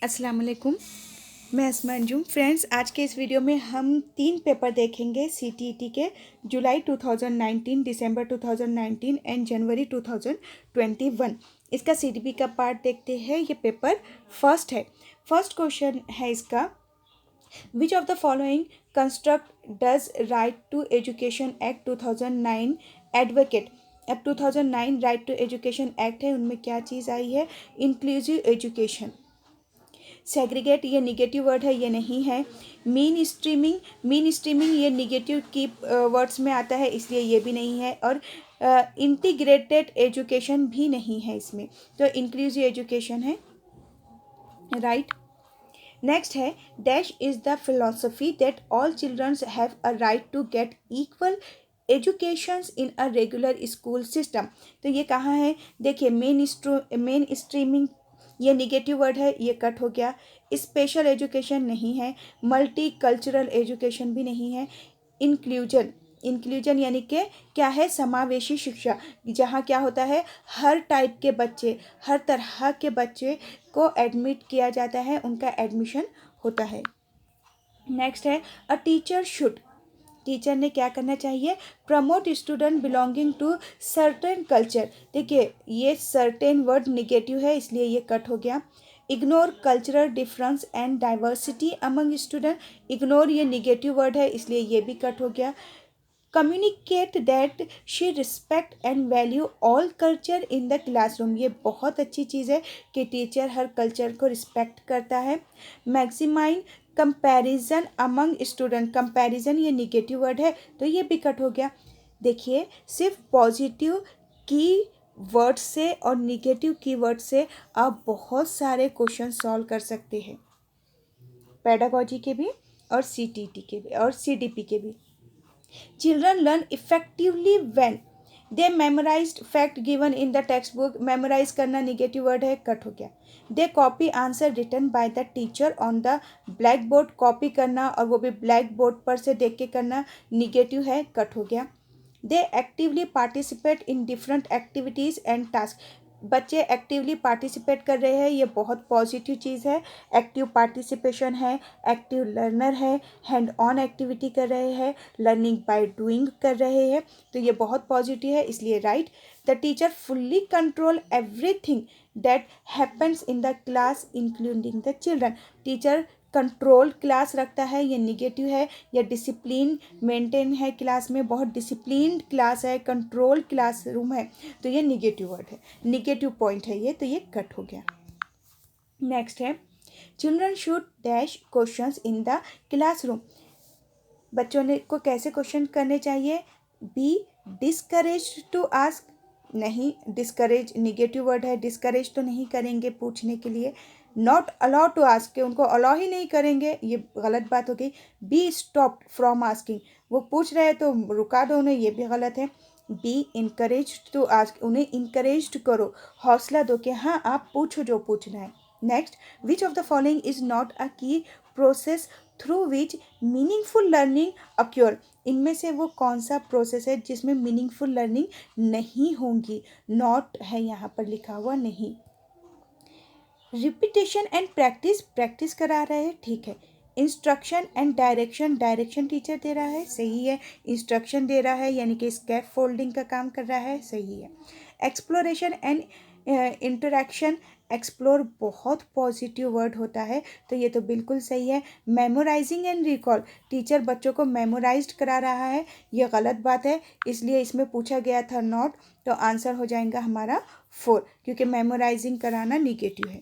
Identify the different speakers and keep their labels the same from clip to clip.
Speaker 1: अस्सलाम वालेकुम। मैं अस्मा अंजुम। फ्रेंड्स, आज के इस वीडियो में हम 3 पेपर देखेंगे सीटीईटी के, जुलाई 2019, दिसंबर 2019 एंड जनवरी 2021। इसका सीडीपी का पार्ट देखते हैं। ये पेपर फर्स्ट है। फर्स्ट क्वेश्चन है इसका, which of the following construct does right to education act 2009 advocate. अब 2009 राइट टू एजुकेशन एक्ट है, उनमें क्या चीज़ आई है? Inclusive education. सेग्रीगेट ये निगेटिव वर्ड है, ये नहीं है। मीन स्ट्रीमिंग ये निगेटिव की वर्ड्स में आता है, इसलिए ये भी नहीं है। और इंटीग्रेटेड एजुकेशन भी नहीं है इसमें, तो इंक्लूसिव एजुकेशन है, राइट। नेक्स्ट है, dash is the philosophy that all childrens have a right to get equal educations in a regular school system. तो ये कहाँ है? देखिए, मेन स्ट्रीमिंग ये निगेटिव वर्ड है, ये कट हो गया। स्पेशल एजुकेशन नहीं है, मल्टी कल्चरल एजुकेशन भी नहीं है। इंक्लूजन यानी कि क्या है? समावेशी शिक्षा, जहाँ क्या होता है, हर टाइप के बच्चे, हर तरह के बच्चे को एडमिट किया जाता है, उनका एडमिशन होता है। नेक्स्ट है, अ टीचर शुड, टीचर ने क्या करना चाहिए? Promote student belonging to certain culture. देखिए, ये सर्टेन वर्ड निगेटिव है, इसलिए ये कट हो गया। Ignore cultural difference and diversity among student, ignore ये निगेटिव वर्ड है, इसलिए ये भी कट हो गया। Communicate that she respect and value all culture in the classroom, ये बहुत अच्छी चीज़ है कि टीचर हर कल्चर को रिस्पेक्ट करता है। Maximise comparison among student, comparison ये निगेटिव वर्ड है, तो ये भी कट हो गया। देखिए, सिर्फ पॉजिटिव की वर्ड से और निगेटिव की वर्ड से आप बहुत सारे क्वेश्चन सॉल्व कर सकते हैं, पेडागोजी के भी और सीटीटी के भी और सीडीपी के भी। Children learn effectively when they memorized fact given in the textbook, memorize करना निगेटिव वर्ड है, कट हो गया। They copy answer written by the teacher on the blackboard, copy करना और वो भी ब्लैक बोर्ड पर से देख के करना निगेटिव है, कट हो गया। They actively participate in different activities and tasks, बच्चे एक्टिवली पार्टिसिपेट कर रहे हैं, ये बहुत पॉजिटिव चीज़ है। एक्टिव पार्टिसिपेशन है, एक्टिव लर्नर है, हैंड ऑन एक्टिविटी कर रहे हैं, लर्निंग बाय डूइंग कर रहे हैं, तो ये बहुत पॉजिटिव है, इसलिए right. The teacher fully control everything that happens in the class including the children, teacher control class रखता है, ये निगेटिव है। या डिसिप्लिन मेंटेन है क्लास में, बहुत डिसिप्लिन्ड क्लास है, कंट्रोल क्लासरूम है, तो ये निगेटिव वर्ड है, निगेटिव पॉइंट है ये, तो ये कट हो गया। नेक्स्ट है, children should dash questions in the classroom, बच्चों ने को कैसे क्वेश्चन करने चाहिए? बी डिस्करेज टू आस्क, नहीं, डिस्करेज निगेटिव वर्ड है, डिस्करेज तो नहीं करेंगे पूछने के लिए। नॉट अलाउ टू आस्क, के उनको अलाउ ही नहीं करेंगे, ये गलत बात हो गई। बी स्टॉप फ्रॉम आस्किंग, वो पूछ रहे हैं तो रुका दो उन्हें, ये भी गलत है। बी इनकरेज टू आस्क, उन्हें इनकरेज करो, हौसला दो कि हाँ आप पूछो जो पूछना है। Next, which of the following is not a key process through which meaningful learning occur, इनमें से वो कौन सा प्रोसेस है जिसमें मीनिंगफुल लर्निंग नहीं होंगी? नॉट है यहाँ पर लिखा हुआ, नहीं। रिपीटेशन एंड प्रैक्टिस, प्रैक्टिस करा रहे हैं, ठीक है। Instruction and direction, direction teacher दे रहा है, सही है। इंस्ट्रक्शन दे रहा है यानी कि स्कैप फोल्डिंग का काम कर रहा है, सही है। एक्सप्लोरेशन एंड इंटरेक्शन, एक्सप्लोर बहुत पॉजिटिव वर्ड होता है, तो ये तो बिल्कुल सही है। मेमोराइजिंग एंड रिकॉल, टीचर बच्चों को मेमोराइज करा रहा है, ये गलत बात है, इसलिए इसमें पूछा गया था नॉट, तो आंसर हो जाएगा हमारा 4, क्योंकि मेमोराइजिंग कराना निगेटिव है।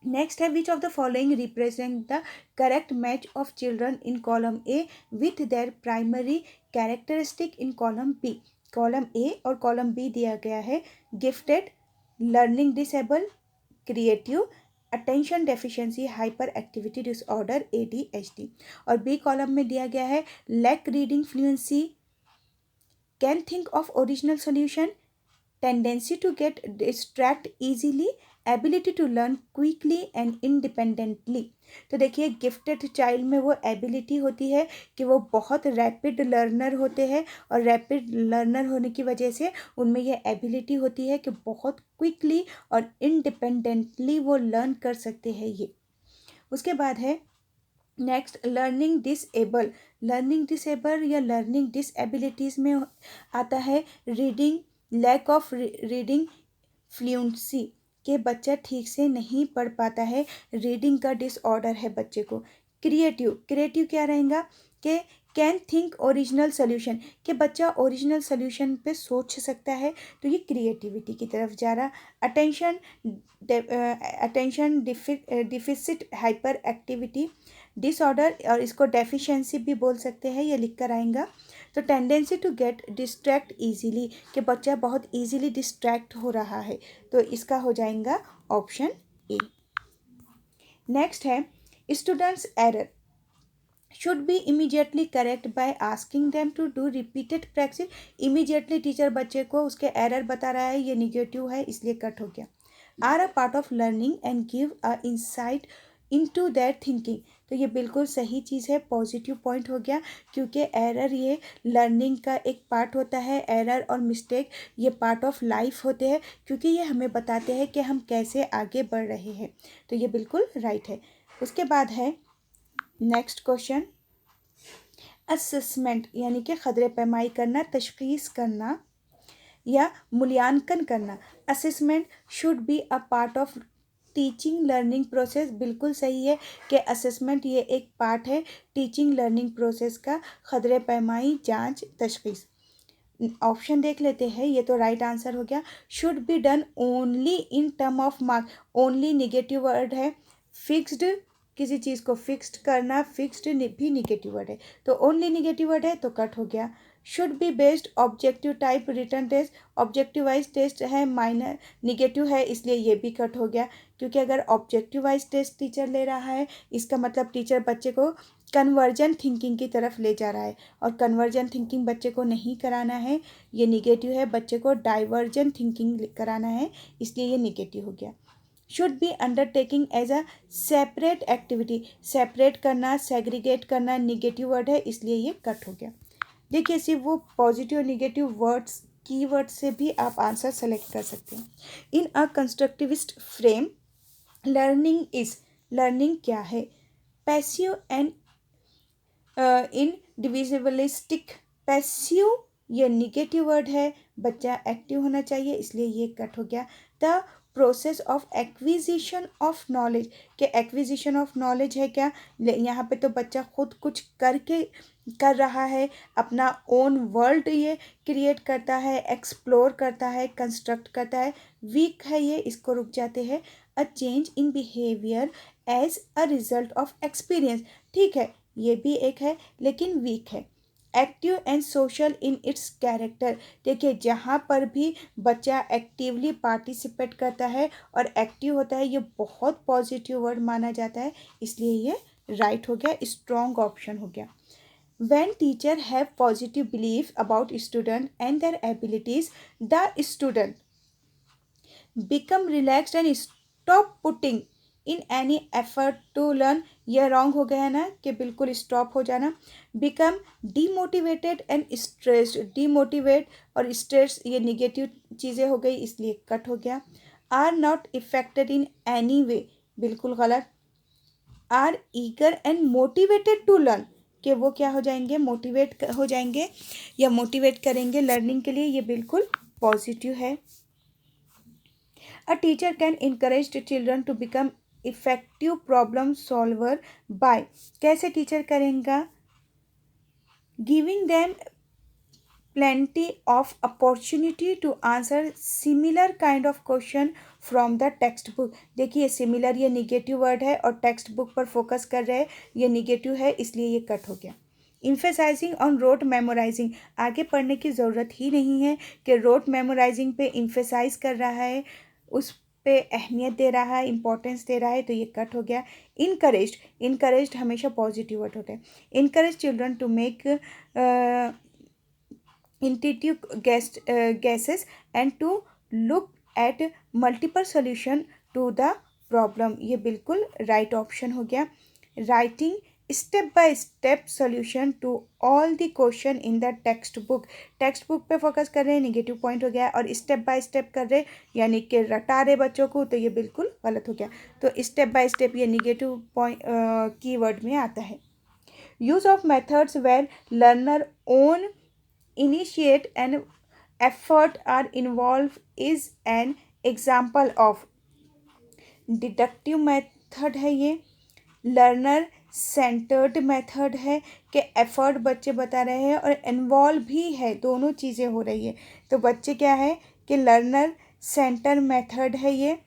Speaker 1: नेक्स्ट है, which of the following represent the correct match of children in column A with their primary characteristic in column B. Column A और कॉलम बी दिया गया है, gifted, learning disable, creative, attention deficiency, hyper activity disorder, ADHD। और B column में दिया गया है, lack reading fluency, can think of original solution, tendency to get distract easily, ability to learn quickly and independently. तो देखिए gifted child में वो ability होती है कि वो बहुत रैपिड लर्नर होते हैं, और रैपिड लर्नर होने की वजह से उनमें ये एबिलिटी होती है कि बहुत क्विकली और इंडिपेंडेंटली वो लर्न कर सकते हैं ये। उसके बाद है next learning disable. Learning disable या लर्निंग डिसएबिलिटीज़ में आता है reading, lack of reading fluency, के बच्चा ठीक से नहीं पढ़ पाता है, रीडिंग का डिसऑर्डर है बच्चे को। क्रिएटिव, क्रिएटिव क्या रहेगा कि कैन थिंक ओरिजिनल सोल्यूशन, कि बच्चा ओरिजिनल सोल्यूशन पे सोच सकता है, तो ये क्रिएटिविटी की तरफ जा रहा। Attention, attention deficit hyper activity disorder, और इसको डेफिशिएंसी भी बोल सकते हैं, ये लिख कर आएगा। तो tendency to get distract easily, कि बच्चा बहुत ईजीली डिस्ट्रैक्ट हो रहा है, तो इसका हो जाएगा ऑप्शन ए। नेक्स्ट है students error should be immediately correct by asking them to do repeated practice. Immediately teacher बच्चे को उसके एरर बता रहा है, ये निगेटिव है इसलिए कट हो गया। Are a part of learning and give a insight into that thinking, तो ये बिल्कुल सही चीज़ है, पॉजिटिव पॉइंट हो गया, क्योंकि एरर ये लर्निंग का एक पार्ट होता है। एरर और मिस्टेक ये पार्ट ऑफ लाइफ होते हैं, क्योंकि ये हमें बताते हैं कि हम कैसे आगे बढ़ रहे हैं, तो ये बिल्कुल राइट है। उसके बाद है नेक्स्ट क्वेश्चन असेसमेंट, यानी कि खदरे पैमाई करना, तशखीस करना या मूल्यांकन करना। Assessment should be a part of teaching learning process, बिल्कुल सही है कि असेसमेंट ये एक पार्ट है टीचिंग लर्निंग प्रोसेस का, खदरे पैमाई, जांच, तशखीस। ऑप्शन देख लेते हैं, ये तो राइट आंसर हो गया। Should be done only in term of mark, only negative word है। फिक्स्ड, किसी चीज़ को फिक्स्ड करना, फिक्स्ड भी निगेटिव वर्ड है, तो ओनली निगेटिव वर्ड है तो कट हो गया। Should be based objective type return test, objective wise test है, माइनर निगेटिव है इसलिए ये भी कट हो गया, क्योंकि अगर ऑब्जेक्टिव वाइज टेस्ट टीचर ले रहा है इसका मतलब टीचर बच्चे को कन्वर्जन थिंकिंग की तरफ ले जा रहा है, और कन्वर्जन थिंकिंग बच्चे को नहीं कराना है, ये निगेटिव है, बच्चे को डाइवर्जन थिंकिंग कराना है, इसलिए ये निगेटिव हो गया। Should be undertaking as a separate activity, separate करना, सेग्रीगेट करना निगेटिव वर्ड है इसलिए ये कट हो गया। देखिए सिर्फ वो पॉजिटिव और निगेटिव वर्ड्स कीवर्ड से भी आप आंसर सेलेक्ट कर सकते हैं। In a constructivist frame learning is, learning क्या है? Passive and individualistic. पैसिव ये निगेटिव वर्ड है, बच्चा एक्टिव होना चाहिए इसलिए ये कट हो गया। The process of acquisition of knowledge, के एक्विजिशन ऑफ नॉलेज है क्या? यहाँ पे तो बच्चा खुद कुछ करके कर रहा है, अपना ओन वर्ल्ड ये क्रिएट करता है, एक्सप्लोर करता है, कंस्ट्रक्ट करता है। वीक है ये, इसको रुक जाते हैं। A change in behaviour as a result of experience, ठीक है ये भी एक है लेकिन वीक है। Active and social in its character, देखिए जहाँ पर भी बच्चा एक्टिवली पार्टिसिपेट करता है और एक्टिव होता है, ये बहुत पॉजिटिव वर्ड माना जाता है इसलिए ये राइट हो गया, स्ट्रॉन्ग ऑप्शन हो गया। When teacher have positive belief about student and their abilities, the student become relaxed and stop putting in any effort to learn, यह रॉन्ग हो गया है ना कि बिल्कुल स्टॉप हो जाना। become demotivated and stressed, demotivate और stress ये निगेटिव चीज़ें हो गई इसलिए कट हो गया। are not affected in any way, बिल्कुल गलत। Are eager and motivated to learn, कि वो क्या हो जाएंगे? मोटिवेट हो जाएंगे या मोटिवेट करेंगे लर्निंग के लिए, ये बिल्कुल पॉजिटिव है। A teacher can encourage children to become effective problem solver by, कैसे टीचर करेंगे? Giving them plenty of opportunity to answer similar kind of question from the text book। देखिए सिमिलर ये निगेटिव वर्ड है और text book पर focus कर रहे हैं, ये निगेटिव है इसलिए ये कट हो गया। इम्फेसाइजिंग ऑन रोट मेमोराइजिंग, आगे पढ़ने की ज़रूरत ही नहीं है कि रोट मेमोराइजिंग पे इम्फेसाइज कर रहा है, उस पे अहमियत दे रहा है, इंपॉर्टेंस दे रहा है, तो ये कट हो गया। इनकरेज्ड, इनकरेज्ड हमेशा पॉजिटिव वर्ड होता है। Encourage children to make intuitive guesses and to look at multiple solution to the problem, ये बिल्कुल राइट ऑप्शन हो गया। Writing step by step solution to all the question in the text book, text book पे focus कर रहे हैं, negative point हो गया। और स्टेप बाय स्टेप कर रहे यानी कि रटा रहे बच्चों को, तो ये बिल्कुल गलत हो गया। तो स्टेप बाय स्टेप ये निगेटिव पॉइंट कीवर्ड में आता है। Use of methods where learner own initiate and effort are involved is an example of deductive method है, ये लर्नर सेंटर्ड मेथड है कि एफर्ट बच्चे बता रहे हैं और इन्वॉल्व भी है, दोनों चीज़ें हो रही है। तो बच्चे क्या है कि लर्नर सेंटर मेथड है, ये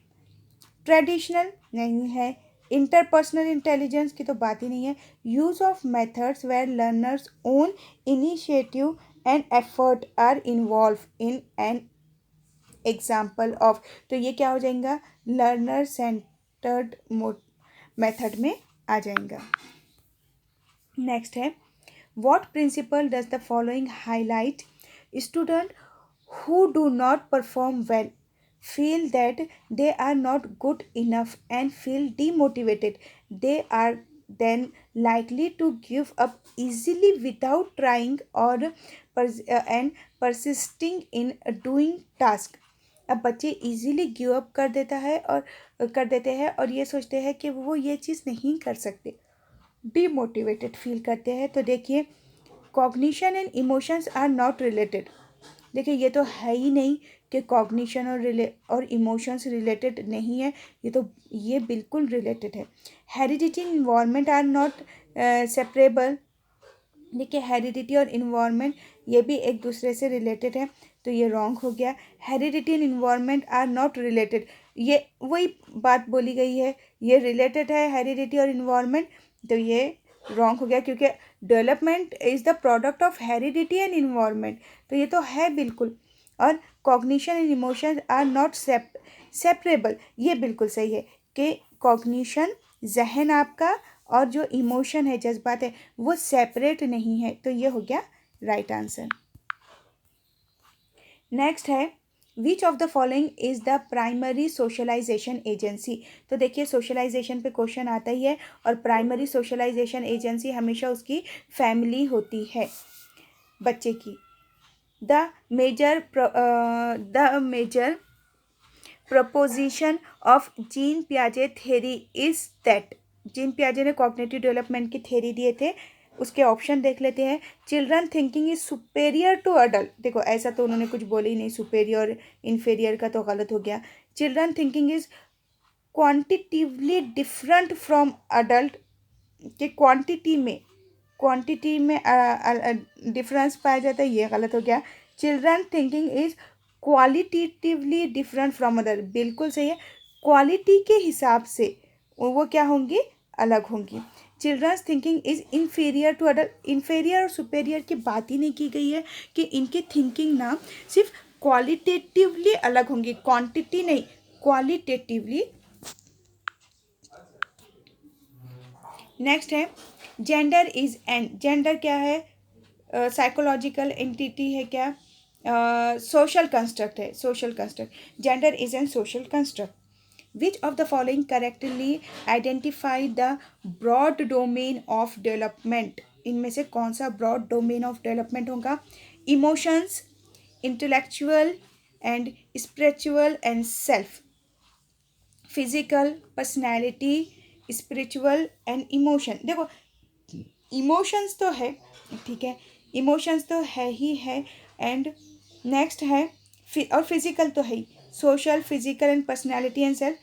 Speaker 1: ट्रेडिशनल नहीं है। इंटरपर्सनल इंटेलिजेंस की तो बात ही नहीं है। Use of methods where learners own initiative and effort are involve in an example of, तो ये क्या हो जाएगा, लर्नर सेंटर्ड मेथड में आ जाएगा। नेक्स्ट है, what principle does the following highlight? Student who do not perform well feel that they are not good enough and feel demotivated. They are then likely to give up easily without trying or and persisting in doing task. अब बच्चे easily give up कर देते हैं और ये सोचते हैं कि वो ये चीज़ नहीं कर सकते, डीमोटिवेटेड फील करते हैं। तो देखिए, cognition and emotions are not related. देखिए, ये तो है ही नहीं कि कॉग्निशन और इमोशंस रिलेटेड नहीं है, ये बिल्कुल रिलेटेड है। Heredity and environment are not separable. देखिए, हेरिडिटी और इन्वायरमेंट ये भी एक दूसरे से रिलेटेड है, तो ये रॉन्ग हो गया। Heredity and environment are not related, ये वही बात बोली गई है, ये रिलेटेड है हेरिडिटी और इन्वायरमेंट, तो ये रॉन्ग हो गया क्योंकि development is the product of heredity and environment, तो ये तो है बिल्कुल। और cognition and emotion are not separable, ये बिल्कुल सही है कि कॉग्निशन जहन आपका और जो इमोशन है, जज्बात है, वो सेपरेट नहीं है, तो ये हो गया राइट आंसर। नेक्स्ट है, which of the following is the primary socialisation agency? तो देखिए, सोशलाइजेशन पे क्वेश्चन आता ही है और प्राइमरी सोशलाइजेशन एजेंसी हमेशा उसकी फैमिली होती है बच्चे की। The major proposition of Jean पियाजे थ्योरी इज दैट, जीन पियाजे ने कॉग्निटिव डेवलपमेंट की थ्योरी दिए थे, उसके ऑप्शन देख लेते हैं। Children thinking is superior to adult, देखो ऐसा तो उन्होंने कुछ बोले ही नहीं, सुपेरियर इन्फीरियर का तो गलत हो गया। Children thinking is quantitatively different from adult, कि क्वांटिटी में डिफरेंस पाया जाता है, ये गलत हो गया। Children thinking is qualitatively different from other, बिल्कुल सही है, क्वालिटी के हिसाब से वो क्या होंगी, अलग होंगी। Children's thinking is inferior to adult, inferior और सुपेरियर की बात ही नहीं की गई है कि इनकी थिंकिंग ना सिर्फ क्वालिटेटिवली अलग होंगी, क्वांटिटी नहीं, क्वालिटेटिवली। नेक्स्ट है, जेंडर इज एन, जेंडर क्या है, साइकोलॉजिकल एंटिटी है क्या, सोशल कंस्ट्रक्ट है, social construct, gender is an social construct. Which of the following correctly identify the broad domain of development? इनमें से कौन सा broad domain of development होगा? Emotions, intellectual and spiritual and self, physical, personality, spiritual and emotion। देखो, emotions तो है, ठीक है, emotions तो है ही है, एंड नेक्स्ट है और फिजिकल तो है ही, social, physical and personality and self.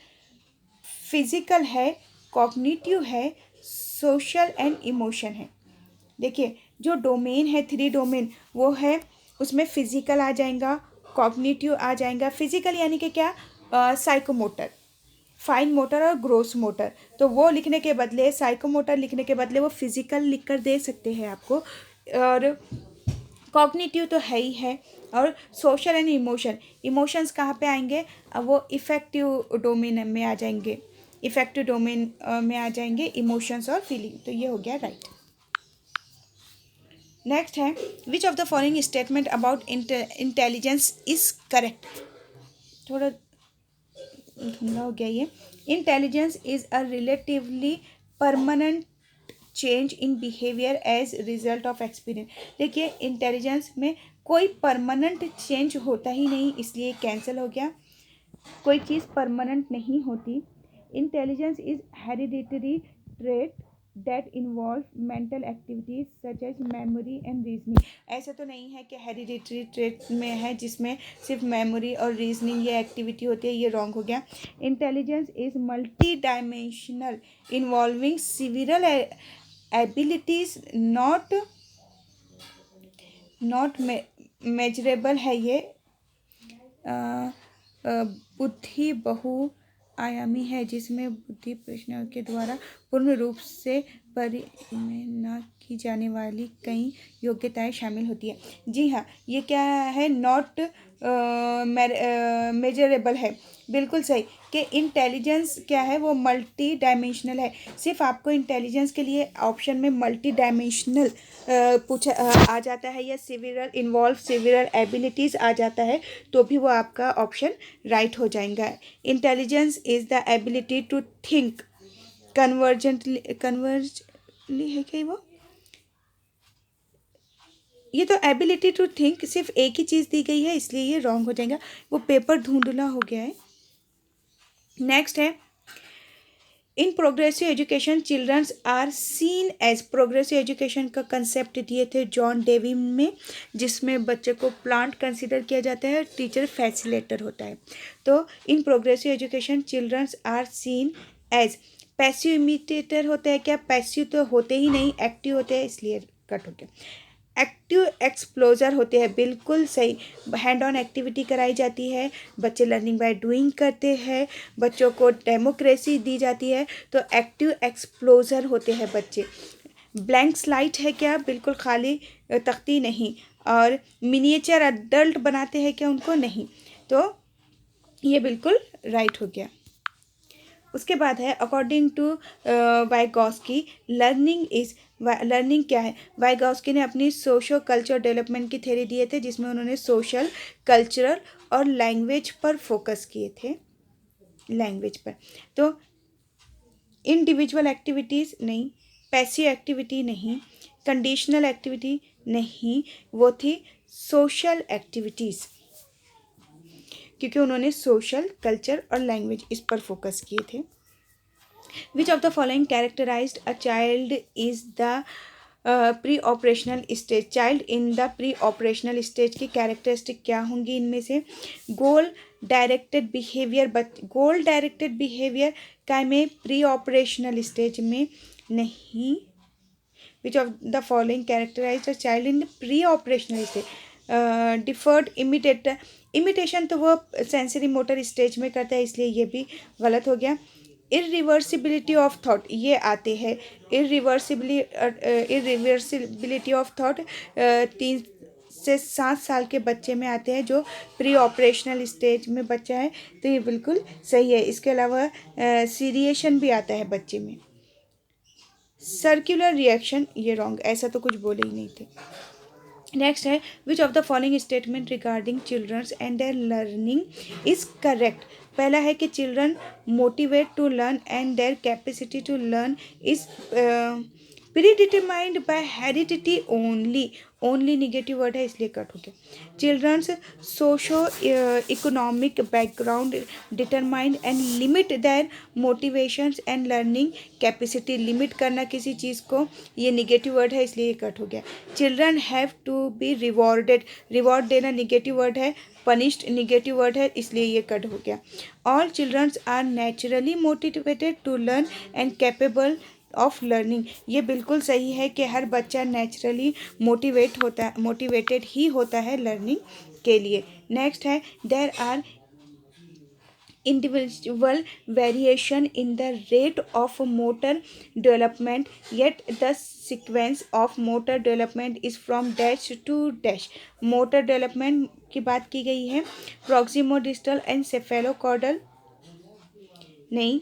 Speaker 1: Physical है, कॉग्निटिव है, सोशल एंड इमोशन है। देखिए, जो डोमेन है, 3 डोमेन, वो है, उसमें फिजिकल आ जाएगा, कॉग्निटिव आ जाएगा। फिजिकल यानी कि क्या, साइकोमोटर, फाइन मोटर और ग्रोस मोटर, तो वो लिखने के बदले, साइकोमोटर लिखने के बदले वो फिजिकल लिख कर दे सकते हैं आपको। और कॉग्निटिव तो है ही है, और सोशल एंड इमोशंस कहाँ पे आएंगे, अब वो इफेक्टिव डोमेन में आ जाएंगे, इफेक्टिव डोमेन में आ जाएंगे इमोशंस और फीलिंग, तो ये हो गया राइट। नेक्स्ट है, which of the following statement about intelligence is correct? थोड़ा धुंधला हो गया ये। Intelligence is a relatively permanent change in behaviour as result of experience. देखिए इंटेलिजेंस में कोई परमानेंट चेंज होता ही नहीं, इसलिए कैंसिल हो गया। कोई चीज़ परमानेंट नहीं होती। Intelligence is hereditary trait that involve mental activities such as memory and reasoning. ऐसा तो नहीं है कि हेरिडिटरी ट्रेट में है जिसमें सिर्फ मेमोरी और रीजनिंग ये एक्टिविटी होती है, ये रॉन्ग हो गया। Intelligence is multi dimensional involving सिविरल abilities not measurable है ये। बुद्धि बहुआयामी है जिसमें बुद्धि प्रश्नों के द्वारा पूर्ण रूप से परिमेय न की जाने वाली कई योग्यताएं शामिल होती है। जी हाँ, ये क्या है, नॉट मेजरेबल है, बिल्कुल सही। कि इंटेलिजेंस क्या है, वो मल्टी डायमेंशनल है। सिर्फ आपको इंटेलिजेंस के लिए ऑप्शन में मल्टी डायमेंशनल पूछा आ जाता है या सिविरल इन्वॉल्व सिविरल एबिलिटीज़ आ जाता है तो भी वो आपका ऑप्शन राइट हो जाएगा। Intelligence is the ability to think convergently है क्या वो, ये तो एबिलिटी टू थिंक सिर्फ एक ही चीज़ दी गई है इसलिए ये रॉन्ग हो जाएगा। वो पेपर धुंधला हो गया है। नेक्स्ट है, in progressive education childrens are seen as. Progressive education का कंसेप्ट दिए थे जॉन डेवी में, जिसमें बच्चे को प्लांट कंसिडर किया जाता है, टीचर फैसिलेटर होता है। तो in progressive education childrens are seen as. Passive imitator होता है क्या, पैसिव तो होते ही नहीं, एक्टिव होते हैं, इसलिए कट हो गया। एक्टिव एक्सप्लोजर होते हैं, बिल्कुल सही। हैंड ऑन एक्टिविटी कराई जाती है, बच्चे लर्निंग बाय डूइंग करते हैं, बच्चों को डेमोक्रेसी दी जाती है, तो एक्टिव एक्सप्लोजर होते हैं बच्चे। ब्लैंक स्लाइट है क्या, बिल्कुल खाली तख्ती नहीं। और मिनिएचर अडल्ट बनाते हैं क्या उनको, नहीं। तो ये बिल्कुल राइट हो गया। उसके बाद है अकॉर्डिंग टू वाइगॉस्की लर्निंग क्या है। वाइगॉस्की ने अपनी सोशो कल्चर डेवलपमेंट की थ्योरी दिए थे जिसमें उन्होंने सोशल कल्चरल और लैंग्वेज पर फोकस किए थे, लैंग्वेज पर। तो इंडिविजुअल एक्टिविटीज़ नहीं, पैसिव एक्टिविटी नहीं, कंडीशनल एक्टिविटी नहीं, वो थी सोशल एक्टिविटीज़, क्योंकि उन्होंने सोशल कल्चर और लैंग्वेज इस पर फोकस किए थे। Which of the following characterized a child is the pre operational stage. Child in the pre operational stage की कैरेक्टरिस्टिक क्या होंगी इनमें से। Goal directed behaviour, goal directed behaviour का में प्री ऑपरेशनल स्टेज में नहीं। Which of the following characterized a child in the pre operational stage. Deferred imitator, imitation तो वो सेंसरी मोटर स्टेज में करता है, इसलिए ये भी गलत हो गया। इरिवर्सिबिलिटी ऑफ थॉट, ये आते हैं इरिवर्सिबिलिटी ऑफ थॉट 3 से 7 साल के बच्चे में आते हैं जो प्री ऑपरेशनल स्टेज में बच्चा है, तो ये बिल्कुल सही है। इसके अलावा सीरिएशन भी आता है बच्चे में। सर्कुलर रिएक्शन, ये रॉन्ग, ऐसा तो कुछ बोले ही नहीं थे। नेक्स्ट है, which of the following statement regarding children's and their learning is correct. पहला है कि children motivate to learn and their capacity to learn is predetermined by heredity only. Only negative word है इसलिए कट हो गया। Children's socio economic background determined and limit their motivations and learning capacity. Limit करना किसी चीज़ को, ये negative word है इसलिए कट हो गया। Children have to be rewarded, reward देना निगेटिव वर्ड है, पनिश्ड निगेटिव वर्ड है इसलिए ये कट हो गया। All children's are naturally motivated to learn and capable of learning, ये बिल्कुल सही है कि हर बच्चा नेचुरली मोटिवेटेड ही होता है लर्निंग के लिए। नेक्स्ट है, there are individual variation in the rate of motor development yet the sequence of motor development is from dash to dash। motor development की बात की गई है, proximodistal and cephalocaudal नहीं,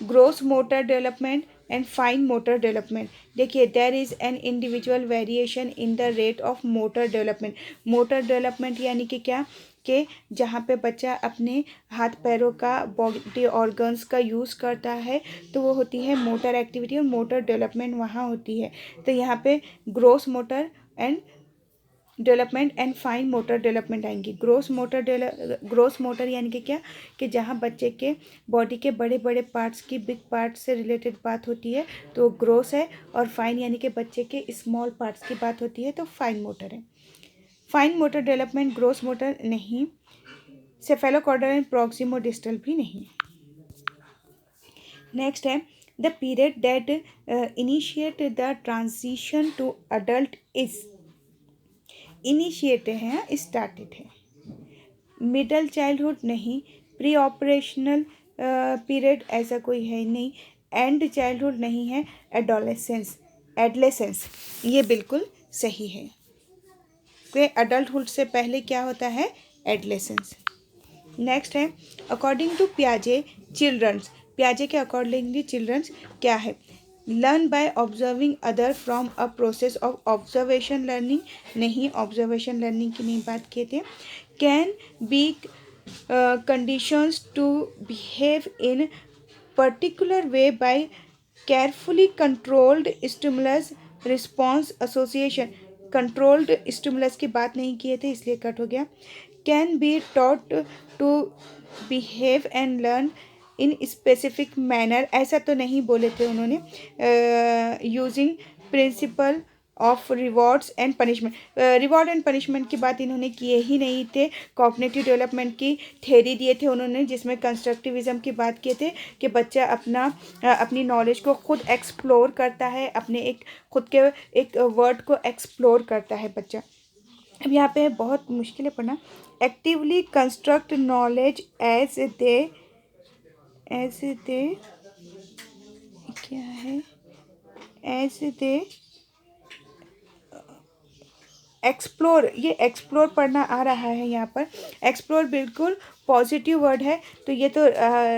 Speaker 1: gross motor development and fine motor development. देखिए, there is an individual variation in the rate of motor development. Motor development यानी कि क्या, के जहाँ पे बच्चा अपने हाथ पैरों का बॉडी ऑर्गन्स का यूज़ करता है, तो वो होती है मोटर एक्टिविटी और मोटर डेवलपमेंट वहाँ होती है। तो यहाँ पे gross motor and development and fine motor development आएंगी। ग्रोस मोटर यानी कि क्या, कि जहाँ बच्चे के बॉडी के बड़े बड़े पार्ट्स की बिग पार्ट से रिलेटेड बात होती है तो ग्रोस है, और फाइन यानी कि बच्चे के स्मॉल पार्ट्स की बात होती है तो फाइन मोटर है। Fine motor development gross motor नहीं, सेफेलोकॉर्डल एंड प्रॉक्सिमोडिस्टल भी नहीं। नेक्स्ट है the period that initiate the transition to adult is, initiate है, स्टार्टेड है। मिडल चाइल्डहुड नहीं, प्री ऑपरेशनल पीरियड ऐसा कोई है नहीं, एंड चाइल्डहुड नहीं है, एडोलेसेंस ये बिल्कुल सही है कि अडल्टहुड से पहले क्या होता है, एडोलेसेंस। नेक्स्ट है अकॉर्डिंग टू पियाजे चिल्ड्रंस, पियाजे के अकॉर्डिंगली चिल्ड्रंस क्या है, learn by observing other from a process of observation learning नहीं, ऑब्जर्वेशन लर्निंग की नहीं बात किए थे। Can be conditions to behave in particular way by carefully controlled stimulus response association, controlled stimulus की बात नहीं किए थे इसलिए कट हो गया। Can be taught to behave and learn in specific manner, ऐसा तो नहीं बोले थे उन्होंने। Using principle of rewards and punishment, reward and punishment की बात इन्होंने किए ही नहीं थे। कॉग्निटिव डेवलपमेंट की थ्योरी दिए थे उन्होंने, जिसमें कंस्ट्रक्टिविज्म की बात किए थे कि बच्चा अपनी नॉलेज को खुद एक्सप्लोर करता है, अपने खुद के एक वर्ड को एक्सप्लोर करता है बच्चा। अब यहाँ पे बहुत मुश्किल है पढ़ना। Actively construct knowledge as they क्या है, एज दे एक्सप्लोर, ये एक्सप्लोर पढ़ना आ रहा है यहाँ पर। एक्सप्लोर बिल्कुल पॉजिटिव वर्ड है तो ये तो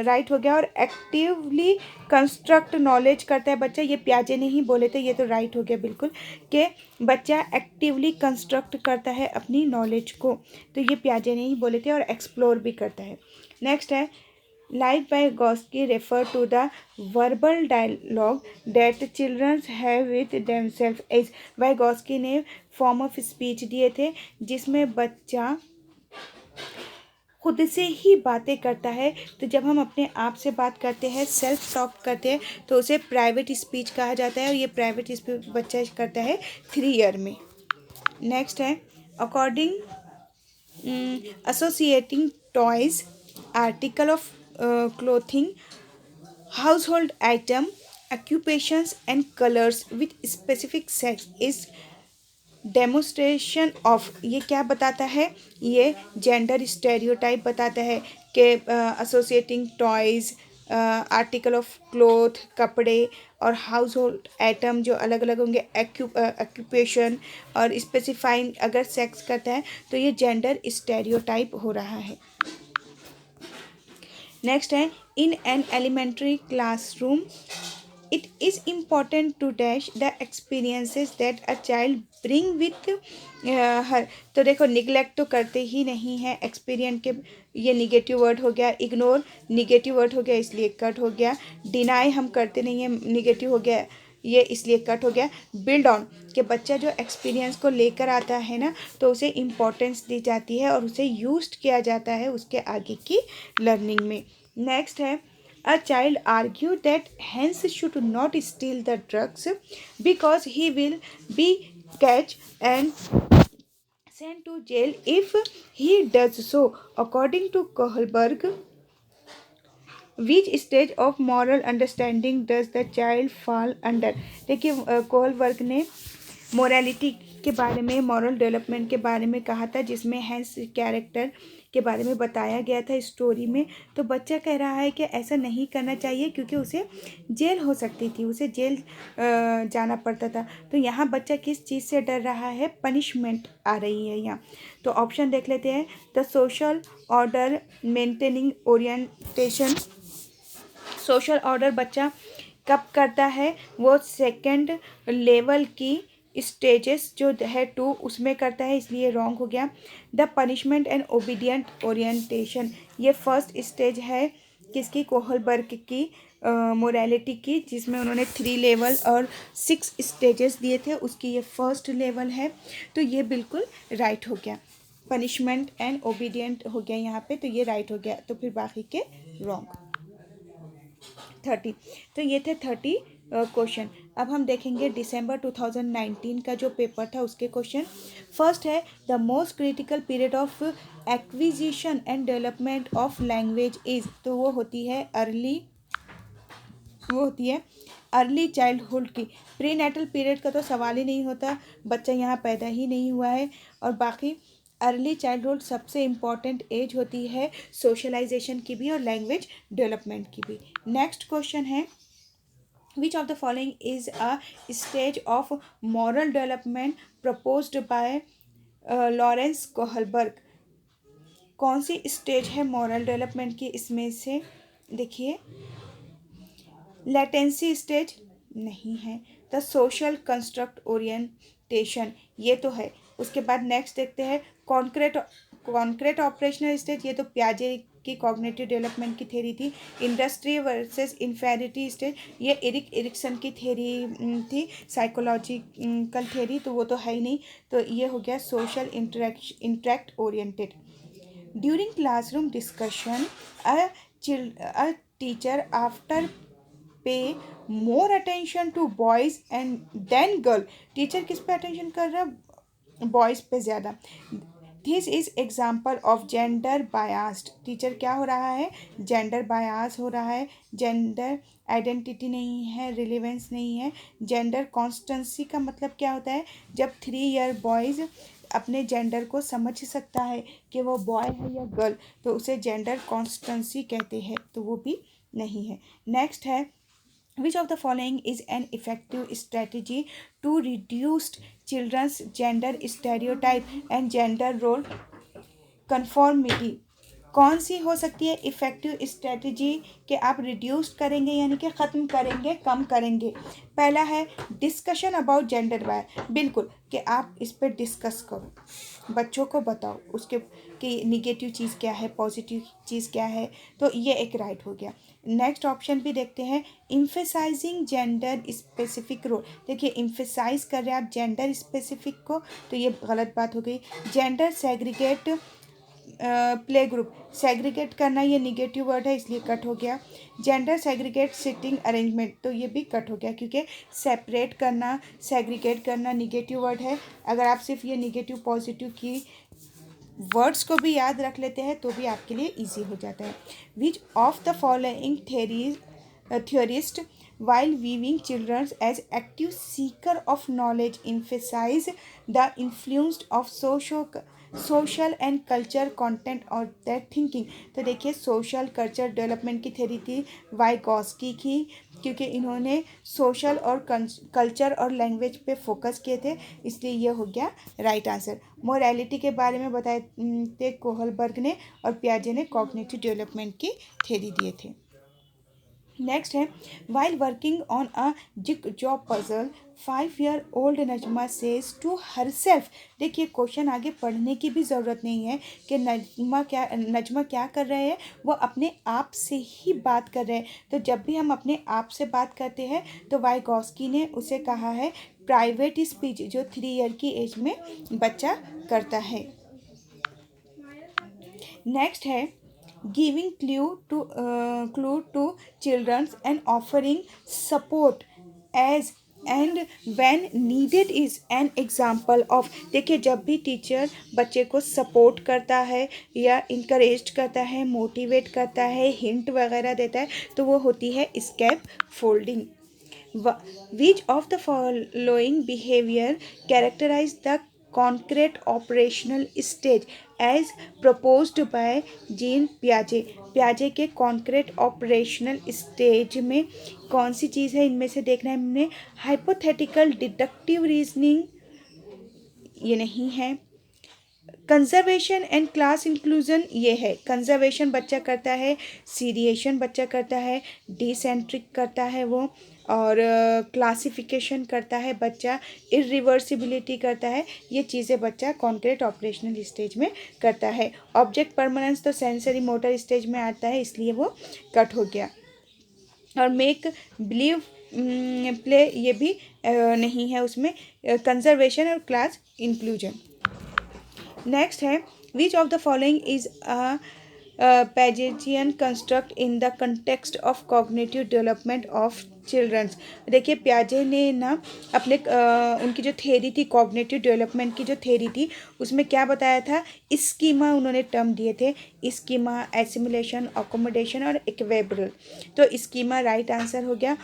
Speaker 1: राइट हो गया। और एक्टिवली कंस्ट्रक्ट नॉलेज करता है बच्चा, ये पियाजे ने ही बोले थे, ये तो राइट हो गया बिल्कुल, कि बच्चा एक्टिवली कंस्ट्रक्ट करता है अपनी नॉलेज को, तो ये पियाजे ने ही बोले थे, और एक्सप्लोर भी करता है। नेक्स्ट है Like Vygotsky refer to the verbal dialogue that children have with themselves as, Vygotsky ने फॉर्म ऑफ स्पीच दिए थे जिसमें बच्चा खुद से ही बातें करता है। तो जब हम अपने आप से बात करते हैं, सेल्फ टॉक करते हैं, तो उसे प्राइवेट स्पीच कहा जाता है, और ये प्राइवेट स्पीच बच्चा करता है 3 ईयर में। नेक्स्ट है according associating toys, article of clothing, household item, occupations and colors with specific sex is demonstration of, ये क्या बताता है, ये जेंडर स्टेरियोटाइप बताता है कि associating toys, article of cloth कपड़े, और हाउस होल्ड आइटम जो अलग अलग होंगे, ऑक्यूपेशन, और स्पेसिफाइंग अगर सेक्स करता है तो ये जेंडर स्टेरियोटाइप हो रहा है। नेक्स्ट है in an elementary classroom it is important to dash the experiences that a child bring with her, तो देखो निगलेक्ट तो करते ही नहीं है, एक्सपीरियंस के ये निगेटिव वर्ड हो गया, इग्नोर निगेटिव वर्ड हो गया इसलिए कट हो गया, डिनाई हम करते नहीं है निगेटिव हो गया ये इसलिए कट हो गया। बिल्ड ऑन, कि बच्चा जो एक्सपीरियंस को लेकर आता है ना तो उसे इम्पोर्टेंस दी जाती है और उसे यूज्ड किया जाता है उसके आगे की लर्निंग में। नेक्स्ट है a child argue that Hans should not steal the drugs because he will be catch and sent to jail if he does so. According to Kohlberg, which stage of moral understanding does the child fall under? देखिए Kohlberg ने morality के बारे में, moral development के बारे में कहा था, जिसमें हैंस कैरेक्टर के बारे में बताया गया था स्टोरी में। तो बच्चा कह रहा है कि ऐसा नहीं करना चाहिए क्योंकि उसे जेल हो सकती थी, उसे जेल जाना पड़ता था। तो यहाँ बच्चा किस चीज़ से डर रहा है, पनिशमेंट आ रही है यहाँ। तो ऑप्शन देख लेते हैं, the social order maintaining orientation. Social order बच्चा कब करता है, वो सेकंड लेवल की स्टेजेस जो है 2 उसमें करता है, इसलिए रॉन्ग हो गया। The punishment and obedient orientation, ये फर्स्ट स्टेज है किसकी, कोहलबर्ग की मोरालिटी की, जिसमें उन्होंने 3 लेवल और 6 स्टेजेस दिए थे, उसकी ये फर्स्ट लेवल है। तो ये बिल्कुल राइट हो गया। पनिशमेंट एंड ओबीडियंट हो गया यहाँ पे, तो ये राइट हो गया। तो फिर बाकी के रॉन्ग। 30, तो ये थे 30 क्वेश्चन। अब हम देखेंगे दिसंबर 2019 का जो पेपर था उसके क्वेश्चन। फर्स्ट है the most critical period of acquisition and development of language is, तो वो होती है अर्ली चाइल्डहुड की। प्री नेटल पीरियड का तो सवाल ही नहीं होता, बच्चा यहाँ पैदा ही नहीं हुआ है। और बाकी अर्ली चाइल्डहुड सबसे इम्पॉर्टेंट एज होती है सोशलाइजेशन की भी और लैंग्वेज डेवलपमेंट की भी। नेक्स्ट क्वेश्चन है which of the following is a stage of moral development proposed by Lawrence Kohlberg, कौन सी स्टेज है मॉरल डेवलपमेंट की इसमें से, देखिए लेटेंसी स्टेज नहीं है, द सोशल कंस्ट्रक्ट ओरिएंटेशन ये तो है। उसके बाद नेक्स्ट देखते हैं कॉन्क्रेट ऑपरेशनल स्टेज, ये तो प्याजे की कॉग्निटिव डेवलपमेंट की थ्योरी थी। इंडस्ट्री वर्सेस इन्फेरिटी स्टेज, ये एरिक्सन की थ्योरी थी, साइकोलॉजिकल थ्योरी, तो वो तो है ही नहीं। तो ये हो गया social interact oriented. During classroom discussion a teacher after pay more attention to boys and then girl, teacher किस पे अटेंशन कर रहा है, बॉयज़ पे ज़्यादा। This is example of gender biased, teacher क्या हो रहा है, जेंडर बायास हो रहा है। जेंडर आइडेंटिटी नहीं है, रिलेवेंस नहीं है। जेंडर कॉन्स्टेंसी का मतलब क्या होता है, जब 3 ईयर बॉयज़ अपने जेंडर को समझ सकता है कि वो बॉय है या गर्ल, तो उसे जेंडर कॉन्स्टेंसी कहते हैं, तो वो भी नहीं है। नेक्स्ट है which of the following is an effective strategy to reduce children's gender stereotype and gender role conformity, कौन सी हो सकती है इफ़ेक्टिव स्ट्रेटजी कि आप रिड्यूस करेंगे यानी कि ख़त्म करेंगे, कम करेंगे। पहला है डिस्कशन अबाउट जेंडर बाय, बिल्कुल कि आप इस पर डिस्कस करो, बच्चों को बताओ उसके कि निगेटिव चीज़ क्या है, पॉजिटिव चीज़ क्या है, तो ये एक राइट हो गया। नेक्स्ट ऑप्शन भी देखते हैं इम्फेसाइजिंग जेंडर स्पेसिफिक रोल, देखिए इम्फेसाइज कर रहे हैं आप जेंडर स्पेसिफिक को, तो ये गलत बात हो गई। Gender segregate play group, segregate करना ये निगेटिव वर्ड है इसलिए कट हो गया। जेंडर सेग्रीगेट सिटिंग अरेंजमेंट, तो ये भी कट हो गया क्योंकि सेपरेट करना, सेग्रीगेट करना निगेटिव वर्ड है। अगर आप सिर्फ ये निगेटिव पॉजिटिव की वर्ड्स को भी याद रख लेते हैं तो भी आपके लिए इजी हो जाता है। Which of the following theorist while viewing children as active seeker of knowledge emphasize the influence of social and culture content और their thinking, तो देखिए सोशल कल्चर डेवलपमेंट की थ्योरी थी वाइगॉस्की की, क्योंकि इन्होंने सोशल और कल्चर और लैंग्वेज पे फोकस किए थे, इसलिए ये हो गया राइट आंसर। मोरालिटी के बारे में बताए थे कोहलबर्ग ने और पियाजे ने कॉग्निटिव डेवलपमेंट की थ्योरी दिए थे। नेक्स्ट है while working on a jig job puzzle 5-year-old Najma says to herself, देखिए क्वेश्चन आगे पढ़ने की भी ज़रूरत नहीं है कि नजमा क्या कर रहे हैं, वो अपने आप से ही बात कर रहे हैं। तो जब भी हम अपने आप से बात करते हैं तो वाइगॉस्की ने उसे कहा है प्राइवेट स्पीच, जो 3 ईयर की एज में बच्चा करता है। नेक्स्ट है giving clue to children and offering support as and when needed is an example of, देखिए जब भी टीचर बच्चे को सपोर्ट करता है या इंकरेज करता है, मोटिवेट करता है, हिंट वगैरह देता है, तो वो होती है स्कैप folding. Which of the following behavior characterize the concrete operational stage as proposed by Jean पियाजे, पियाजे के कॉन्क्रीट ऑपरेशनल स्टेज में कौन सी चीज़ है, इनमें से देखना है हमने। हाइपोथेटिकल डिडक्टिव रीजनिंग ये नहीं है, कंजर्वेशन एंड क्लास इंक्लूजन ये है, कंजर्वेशन बच्चा करता है, सीरिएशन बच्चा करता है, डिसेंट्रिक करता है वो, और क्लासिफिकेशन करता है बच्चा, इरिवर्सिबिलिटी करता है, ये चीज़ें बच्चा कॉन्क्रीट ऑपरेशनल स्टेज में करता है। ऑब्जेक्ट परमानेंस तो सेंसरी मोटर स्टेज में आता है, इसलिए वो कट हो गया। और मेक बिलीव प्ले ये भी नहीं है उसमें, कंजर्वेशन और क्लास इंक्लूजन। नेक्स्ट है, which of the following is a Piagetian construct in the context of cognitive development of childrens. देखिए प्याजे ने ना अपने उनकी जो थ्योरी थी, कॉग्निटिव डेवलपमेंट की जो थ्योरी थी, उसमें क्या बताया था, स्कीमा उन्होंने टर्म दिए थे, स्कीमा, एसिमुलेशन, अकोमोडेशन और इक्वेबरल। तो स्कीमा राइट आंसर हो गया।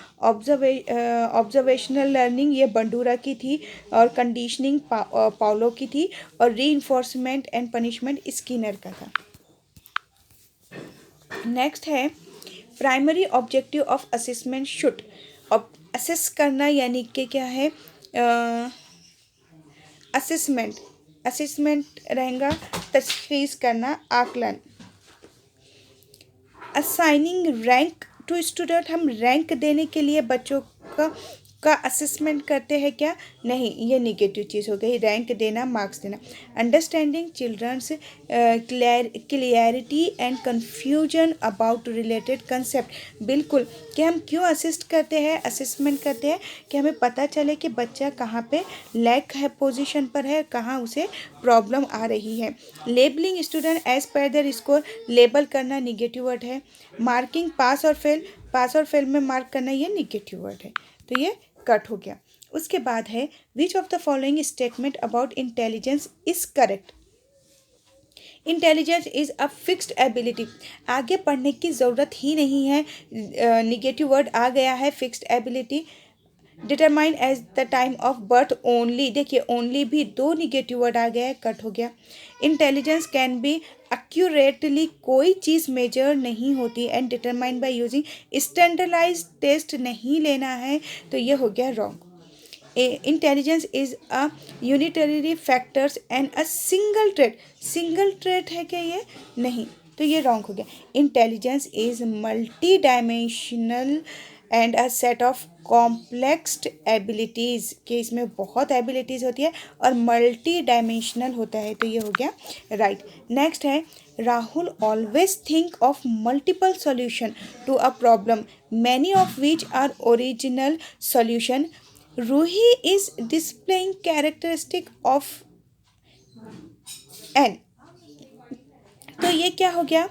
Speaker 1: ऑब्जर्वेशनल लर्निंग ये बंडूरा की थी, और कंडीशनिंग पाउलो की थी, और रीइंफोर्समेंट एंड पनिशमेंट स्किनर का था। नेक्स्ट है, primary objective of assessment should, assess करना यानी कि क्या है, असेसमेंट रहेगा तशखीस करना, आकलन। असाइनिंग रैंक टू स्टूडेंट, हम रैंक देने के लिए बच्चों का असेसमेंट करते हैं क्या, नहीं, ये निगेटिव चीज़ हो गई, रैंक देना, मार्क्स देना। Understanding children's clarity and confusion about related concept, बिल्कुल, कि हम क्यों असिस्ट करते हैं, असेसमेंट करते हैं, कि हमें पता चले कि बच्चा कहाँ पे लैक है, पोजीशन पर है, कहाँ उसे प्रॉब्लम आ रही है। Labelling student as per their score, label करना निगेटिव वर्ड है। मार्किंग पास और फेल में मार्क करना, ये निगेटिव वर्ड है, तो ये कट हो गया। उसके बाद है, which of the following statement about intelligence is correct. Intelligence is a fixed ability, आगे पढ़ने की ज़रूरत ही नहीं है, निगेटिव वर्ड आ गया है, fixed ability. Determine as the time of birth only, देखिए ओनली भी दो निगेटिव वर्ड आ गया है, कट हो गया। इंटेलिजेंस कैन बी एक्यूरेटली, कोई चीज़ मेजर नहीं होती, and determine by using standardize test नहीं लेना है, तो ये हो गया wrong. Intelligence is a unitary factors and a single trait है क्या ये, नहीं, तो ये रॉन्ग हो गया। Intelligence is multi dimensional and a set of complexed abilities, कि इसमें बहुत एबिलिटीज़ होती है और मल्टी डायमेंशनल होता है, तो ये हो गया राइट। नेक्स्ट है, Rahul always think of multiple solution to a problem, many of which are original solution. Ruhi is displaying characteristic of an, तो ये क्या हो गया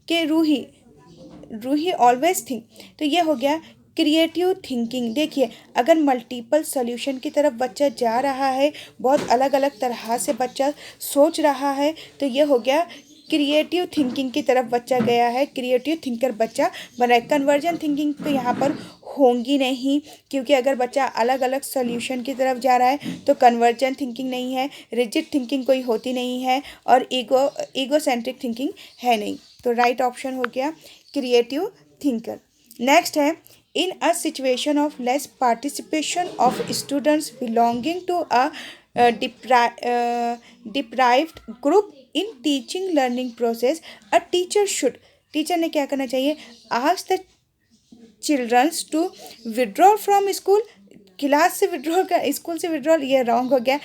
Speaker 1: कि रूही ऑलवेज थिंक, तो ये हो गया क्रिएटिव थिंकिंग। देखिए अगर मल्टीपल सॉल्यूशन की तरफ बच्चा जा रहा है, बहुत अलग अलग तरह से बच्चा सोच रहा है, तो ये हो गया क्रिएटिव थिंकिंग की तरफ बच्चा गया है, क्रिएटिव थिंकर बच्चा बना है। कन्वर्जन थिंकिंग तो यहाँ पर होंगी नहीं, क्योंकि अगर बच्चा अलग अलग सॉल्यूशन की तरफ जा रहा है तो कन्वर्जन थिंकिंग नहीं है, रिजिड थिंकिंग कोई होती नहीं है, और ईगोसेंट्रिक थिंकिंग है नहीं, तो राइट ऑप्शन हो गया क्रिएटिव थिंकर। नेक्स्ट है, in a situation of less participation of students belonging to a deprived group in teaching learning process, a teacher ने क्या करना चाहिए, ask the children to withdraw from school, class से withdrawal कर, school से withdrawal, ये wrong हो गया।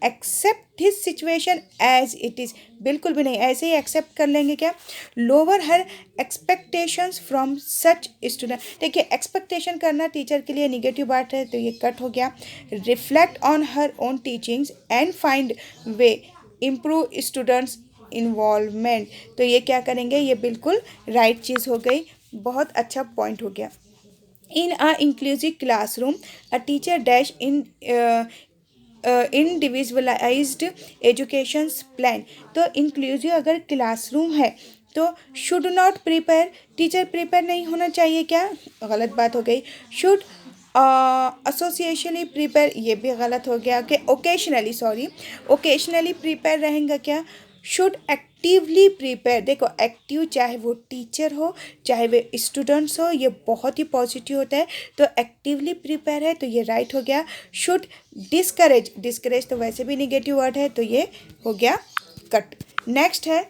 Speaker 1: Accept his situation as it is, बिल्कुल भी नहीं, ऐसे ही एक्सेप्ट कर लेंगे क्या, lower her expectations from such student. देखिए एक्सपेक्टेशन करना टीचर के लिए निगेटिव बात है, तो ये कट हो गया। Reflect on her own teachings and find way improve students involvement, तो ये क्या करेंगे, ये बिल्कुल राइट चीज़ हो गई, बहुत अच्छा पॉइंट हो गया। In a inclusive classroom, a teacher dash individualized education plan, तो इंक्लूसिव अगर क्लासरूम है तो should not prepare, teacher prepare नहीं होना चाहिए क्या, गलत बात हो गई। शुड एसोसिएशनली प्रिपेयर, ये भी गलत हो गया कि ओकेशनली प्रिपेयर रहेगा क्या। शुड एक्टिवली प्रिपेयर, देखो एक्टिव चाहे वो टीचर हो चाहे वे स्टूडेंट्स हो, ये बहुत ही पॉजिटिव होता है, तो एक्टिवली प्रिपेयर है, तो ये राइट हो गया। शुड डिस्करेज तो वैसे भी निगेटिव वर्ड है, तो ये हो गया कट। नेक्स्ट है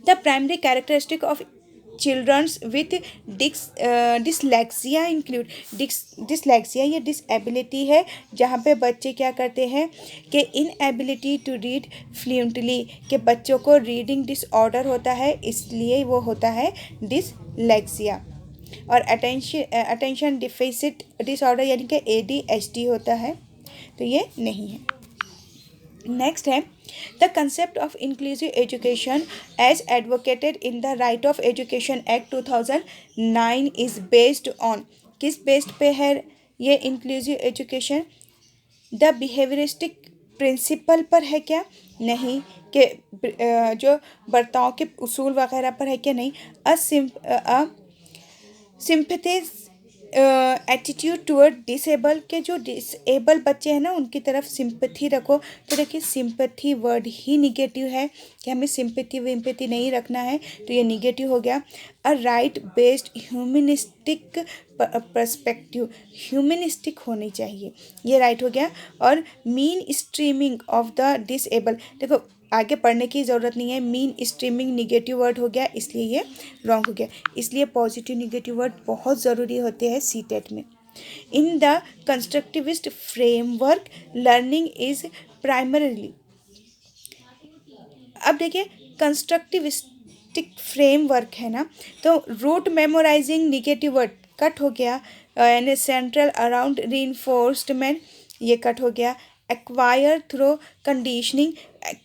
Speaker 1: the primary characteristic of children's with dyslexia include. Dyslexia ये डिसएबिलिटी है जहाँ पे बच्चे क्या करते हैं कि इनएबिलिटी टू रीड फ्लुएंटली, के बच्चों को रीडिंग डिसऑर्डर होता है, इसलिए वो होता है डिसलेक्सिया। और अटेंशन डिफिसिट डिसऑर्डर यानी कि ADHD होता है, तो ये नहीं है। नेक्स्ट है the concept of inclusive education as advocated in the right of education act 2009 is based on. किस बेस्ड पे है ये inclusive education? The behaviouristic principle पर है क्या? नहीं। कि जो बर्ताव के उसूल वगैरह पर है क्या? नहीं। सिंपैथेज एटीट्यूड टूवर्ड डिसेबल, के जो डिसेबल बच्चे हैं ना उनकी तरफ सिंपैथी रखो। तो देखिए सिंपैथी वर्ड ही निगेटिव है कि हमें सिंपैथी विम्पैथी नहीं रखना है, तो ये निगेटिव हो गया। A right based humanistic perspective, humanistic होनी चाहिए, ये राइट हो गया। और mean streaming of the disable, देखो आगे पढ़ने की ज़रूरत नहीं है, मीन स्ट्रीमिंग निगेटिव वर्ड हो गया, इसलिए ये रॉन्ग हो गया। इसलिए पॉजिटिव निगेटिव वर्ड बहुत ज़रूरी होते हैं सीटेट में। In the constructivist framework learning is primarily, अब देखिए कंस्ट्रक्टिविस्टिक फ्रेमवर्क है ना, तो rote memorising negative word cut हो गया। यानी सेंट्रल अराउंड रीइंफोर्समेंट, ये कट हो गया। एक्वायर थ्रू कंडीशनिंग,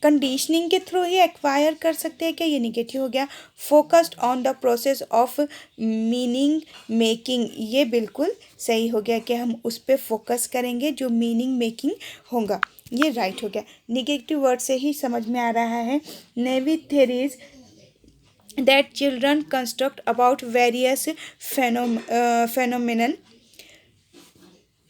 Speaker 1: कंडीशनिंग के थ्रू ही एक्वायर कर सकते हैं क्या? ये निगेटिव हो गया। Focused on the process of meaning making, ये बिल्कुल सही हो गया कि हम उस पर फोकस करेंगे जो मीनिंग मेकिंग होगा, ये राइट हो गया। निगेटिव वर्ड से ही समझ में आ रहा है। Naive theories that children construct about various phenomenon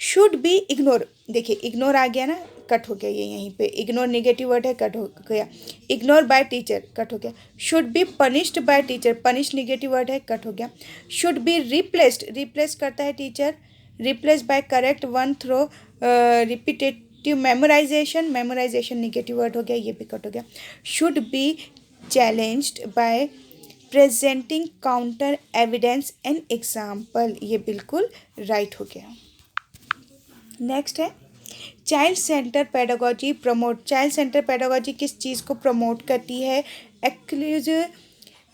Speaker 1: should be ignore, देखिए इग्नोर आ गया ना, कट हो गया, ये यहीं पे इग्नोर निगेटिव वर्ड है, कट हो गया। इग्नोर बाय टीचर, कट हो गया। Should be punished by teacher, punish negative word है, कट हो गया। शुड बी रिप्लेस्ड, रिप्लेस करता है teacher, replace by correct one through repetitive memorisation, memorisation negative word हो गया, ये भी कट हो गया। Should be challenged by presenting counter evidence and example, ये बिल्कुल राइट हो गया। नेक्स्ट है child centre pedagogy promote. Child centre pedagogy किस चीज़ को प्रमोट करती है? Exclusive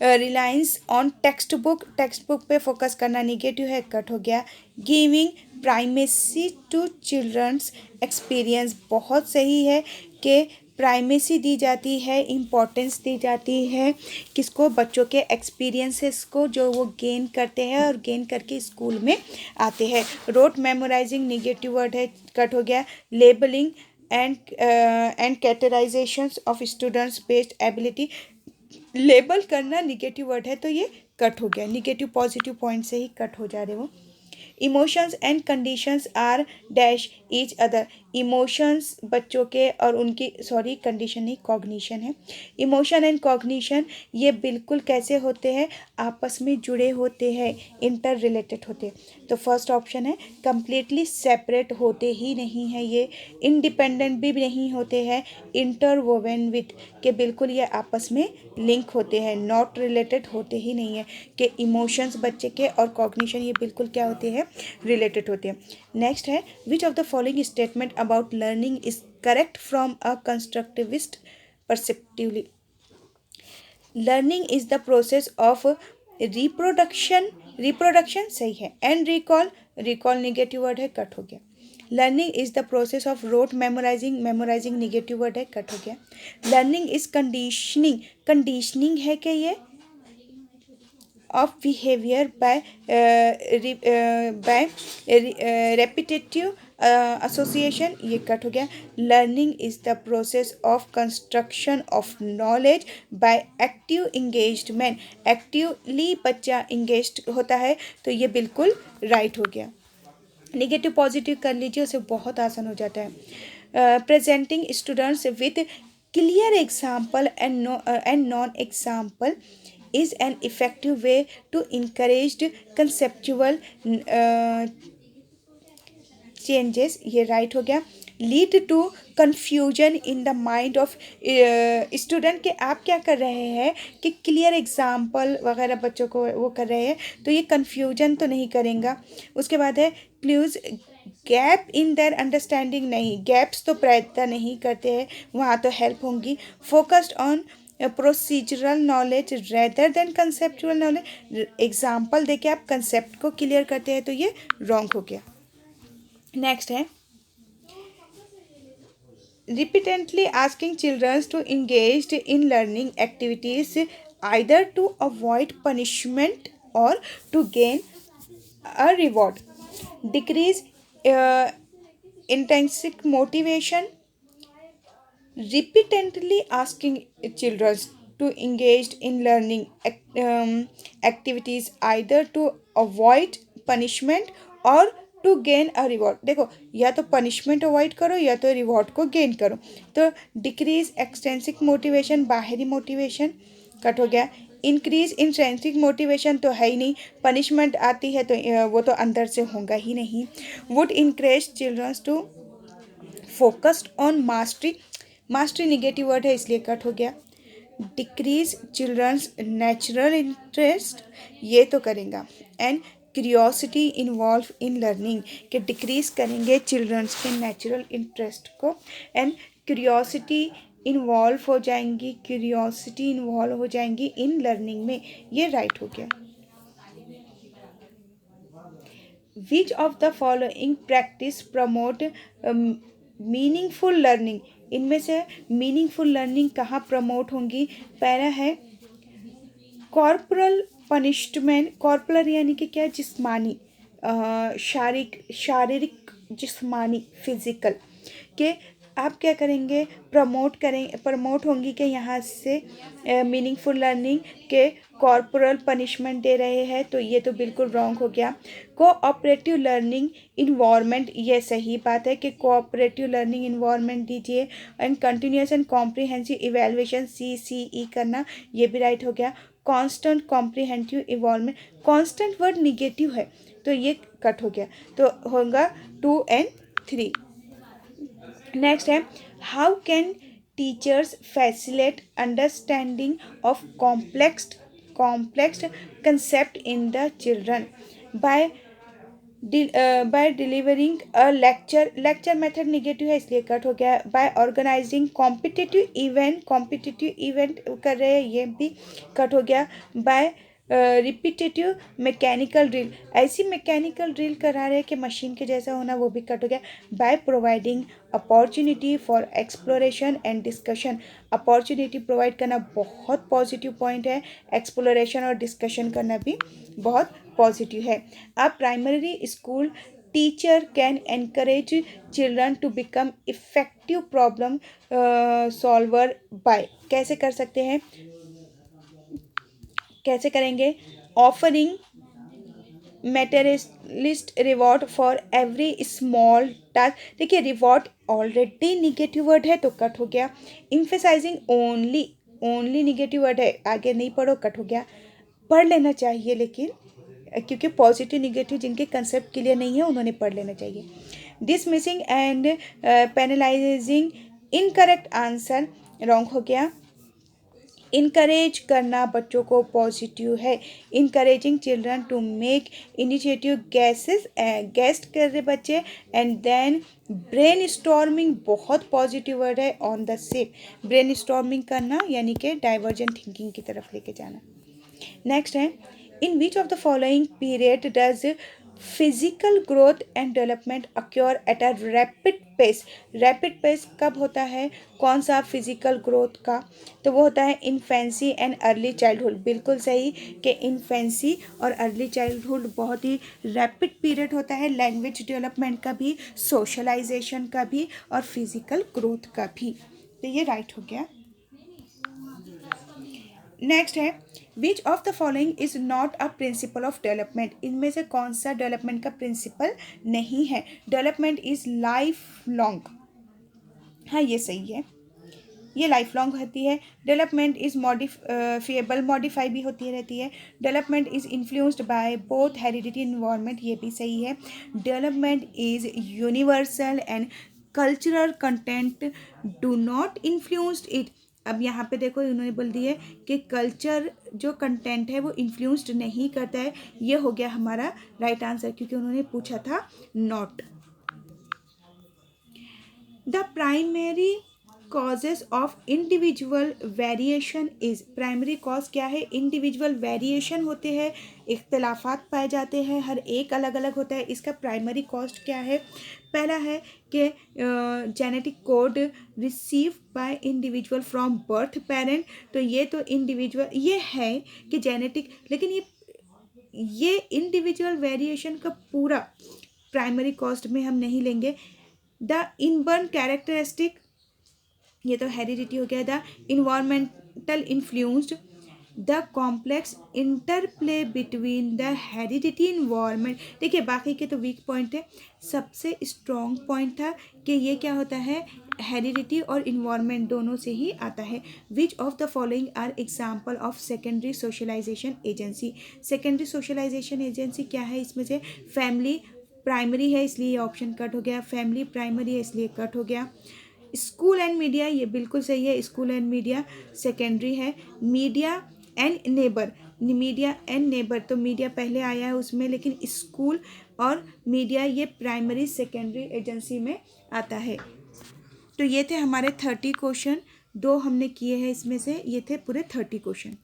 Speaker 1: reliance on text book, text book पे फोकस करना निगेटिव है, कट हो गया। Giving primacy to childrens experience, बहुत सही है कि प्राइमेसी दी जाती है, इम्पोर्टेंस दी जाती है किसको? बच्चों के एक्सपीरियंसेस को जो वो गेन करते हैं और गेन करके स्कूल में आते हैं। रोट मेमोराइजिंग निगेटिव वर्ड है, कट हो गया। Labelling and categorisation of students based ability, label करना निगेटिव वर्ड है, तो ये कट हो गया। निगेटिव पॉजिटिव पॉइंट से ही कट हो जा रहे हो। Emotions and conditions are dash each other, emotions बच्चों के और उनकी, सॉरी कंडीशन नहीं कॉग्निशन है। इमोशन एंड कॉग्निशन ये बिल्कुल कैसे होते हैं? आपस में जुड़े होते हैं, इंटर रिलेटेड होते हैं। तो फर्स्ट ऑप्शन है कंप्लीटली सेपरेट होते ही नहीं है, ये इंडिपेंडेंट भी नहीं होते हैं, इंटरवोवेन विथ, के बिल्कुल ये आपस में लिंक होते हैं, नॉट रिलेटेड होते ही नहीं है कि इमोशंस बच्चे के और कॉग्निशन ये बिल्कुल क्या होते हैं? रिलेटेड होते हैं। नेक्स्ट है which of the following statement about learning is correct from a constructivist perspectively. Learning is the process of reproduction, reproduction सही है। And recall, recall negative word है, कट हो गया। Learning is the process of rote memorising, memorising negative word है, cut हो गया। Learning is conditioning, conditioning है कि ये of behavior by repetitive association, ये कट हो गया। Learning is the process of construction of knowledge by active engagement, actively बच्चा इंगेज होता है, तो ये बिल्कुल राइट हो गया। निगेटिव पॉजिटिव कर लीजिए, उसे बहुत आसान हो जाता है। Presenting students with clear example and non example is an effective way to encourage conceptual exchanges, ये राइट हो गया। Lead to confusion in the mind of student, के आप क्या कर रहे हैं कि क्लियर एग्जाम्पल वगैरह बच्चों को वो कर रहे हैं, तो ये कन्फ्यूजन तो नहीं करेगा। उसके बाद है clues gap in their understanding, नहीं गैप्स तो पैदा नहीं करते हैं, वहाँ तो हेल्प होंगी। Focused on procedural knowledge rather than conceptual knowledge, example देके आप कंसेप्ट को क्लियर करते हैं, तो ये रॉन्ग हो गया। नेक्स्ट है repeatedly asking children to engage in learning activities either to avoid punishment or to gain a reward, decrease uh, intrinsic motivation. Repeatedly asking children to engage in learning activities either to avoid punishment और to gain a reward, देखो या तो punishment avoid करो या तो reward को gain करो। तो डिक्रीज एक्सटेंसिक मोटिवेशन, बाहरी मोटिवेशन कट हो गया। इंक्रीज इंट्रेंसिक मोटिवेशन तो है ही नहीं, पनिशमेंट आती है तो वो तो अंदर से होगा ही नहीं। Would encourage childrens to focused on mastery, mastery negative word है इसलिए कट हो गया। डिक्रीज चिल्ड्रंस नेचुरल इंटरेस्ट, ये तो करेगा। And curiosity involve in learning, के डिक्रीज करेंगे चिल्ड्रंस के नेचुरल इंटरेस्ट को, एंड क्यूरियोसिटी इन्वॉल्व हो जाएंगी, क्यूरियोसिटी इन्वॉल्व हो जाएंगी इन लर्निंग में, ये राइट हो गया। विच of the following practice promote meaningful learning, इनमें से मीनिंगफुल लर्निंग कहाँ प्रमोट होंगी? पहला है कॉर्पोरल पनिशमेंट, कॉर्पोरल यानी कि क्या, जिस्मानी, शारीरिक जिस्मानी फिजिकल, के आप क्या करेंगे, प्रमोट होंगी कि यहाँ से मीनिंगफुल लर्निंग के कॉर्पोरल पनिशमेंट दे रहे हैं, तो ये तो बिल्कुल रॉन्ग हो गया। कोऑपरेटिव लर्निंग इन्वायरमेंट, ये सही बात है कि कोऑपरेटिव लर्निंग इन्वायरमेंट दीजिए। And continuous and comprehensive evaluation, CCE करना, ये भी राइट हो गया। Constant comprehensive environment, constant word negative है तो ये कट हो गया, तो होगा 2 and 3। नेक्स्ट है how can teachers facilitate understanding of complex concept in the children by delivering a lecture, lecture method negative है इसलिए कट हो गया। बाय ऑर्गेनाइजिंग कॉम्पिटिटिव इवेंट कर रहे हैं, ये भी कट हो गया। बाय रिपीटेटिव मैकेनिकल ड्रिल, ऐसी मैकेनिकल ड्रिल करा रहे हैं कि मशीन के जैसा होना, वो भी कट हो गया। By providing opportunity for exploration and discussion, opportunity provide करना बहुत पॉजिटिव पॉइंट है, एक्सप्लोरेशन और डिस्कशन करना भी बहुत पॉजिटिव है। A primary school teacher can encourage children to become effective problem solver by, कैसे कर सकते हैं, कैसे करेंगे, offering materialist reward for every small task, देखिए रिवॉर्ड ऑलरेडी निगेटिव वर्ड है तो कट हो गया। इम्फेसाइजिंग ओनली निगेटिव वर्ड है, आगे नहीं पढ़ो, कट हो गया। पढ़ लेना चाहिए लेकिन, क्योंकि पॉजिटिव निगेटिव जिनके कंसेप्ट क्लियर नहीं है उन्होंने पढ़ लेना चाहिए। Dismissing and penalising incorrect answer, wrong हो गया। इनकरेज करना बच्चों को पॉजिटिव है, encouraging children to make initiative guess कर रहे बच्चे। And then brainstorming, positive पॉजिटिव वर्ड है, on the same, brainstorming करना यानी कि डाइवर्जेंट थिंकिंग की तरफ लेके जाना। नेक्स्ट है in which of the following period does physical growth and development occur at a rapid pace, rapid pace कब होता है, कौन सा फिजिकल ग्रोथ का, तो वो होता है इन्फेंसी एंड अर्ली चाइल्डहुड, बिल्कुल सही कि इन्फेंसी और अर्ली चाइल्डहुड बहुत ही रैपिड पीरियड होता है, लैंग्वेज डेवलपमेंट का भी, सोशलाइजेशन का भी और फिजिकल ग्रोथ का भी, तो ये राइट हो गया। नेक्स्ट है which of the following is not a principle of development, इनमें से कौन सा डेवलपमेंट का प्रिंसिपल नहीं है। डेवलपमेंट इज लाइफ लॉन्ग, हाँ ये सही है। ये लाइफ लॉन्ग होती है। डेवलपमेंट इज़ मॉडिफाइबल, मॉडिफाई भी होती रहती है। Development is influenced by both heredity environment, ये भी सही है। Development is universal and cultural content do not influenced it. अब यहाँ पे देखो उन्होंने बोल दिया है कि कल्चर जो कंटेंट है वो इन्फ्लुएंस्ड नहीं करता है, ये हो गया हमारा राइट आंसर, क्योंकि उन्होंने पूछा था not. The primary causes of individual variation is, primary cause क्या है, इंडिविजुअल वेरिएशन होते हैं, इख्तलाफात पाए जाते हैं, हर एक अलग अलग होता है, इसका प्राइमरी कॉज क्या है। पहला है कि genetic code receive by individual from birth parent, तो ये तो इंडिविजुअल ये है कि जेनेटिक, लेकिन ये इंडिविजुअल वेरिएशन का पूरा प्राइमरी कॉस्ट में हम नहीं लेंगे। द इनबर्न कैरेक्टरिस्टिक, ये तो हेरिडिटी हो गया। The environmental influenced, the complex interplay between the heredity environment, देखिए बाकी के तो वीक पॉइंट है, सबसे स्ट्रॉन्ग पॉइंट था कि ये क्या होता है, हेरिडिटी और इन्वायरमेंट दोनों से ही आता है। Which of the following are example of secondary socialisation agency, secondary socialisation agency क्या है, इसमें से फैमिली प्राइमरी है इसलिए ये ऑप्शन कट हो गया, फैमिली प्राइमरी है इसलिए कट हो गया। स्कूल एंड मीडिया, ये बिल्कुल सही है, स्कूल एंड मीडिया सेकेंडरी है। Media and neighbour, media and neighbour, तो मीडिया पहले आया है उसमें, लेकिन स्कूल और मीडिया ये प्राइमरी सेकेंडरी एजेंसी में आता है। तो ये थे हमारे 30 क्वेश्चन, 2 हमने किए हैं इसमें से, ये थे पूरे 30 क्वेश्चन।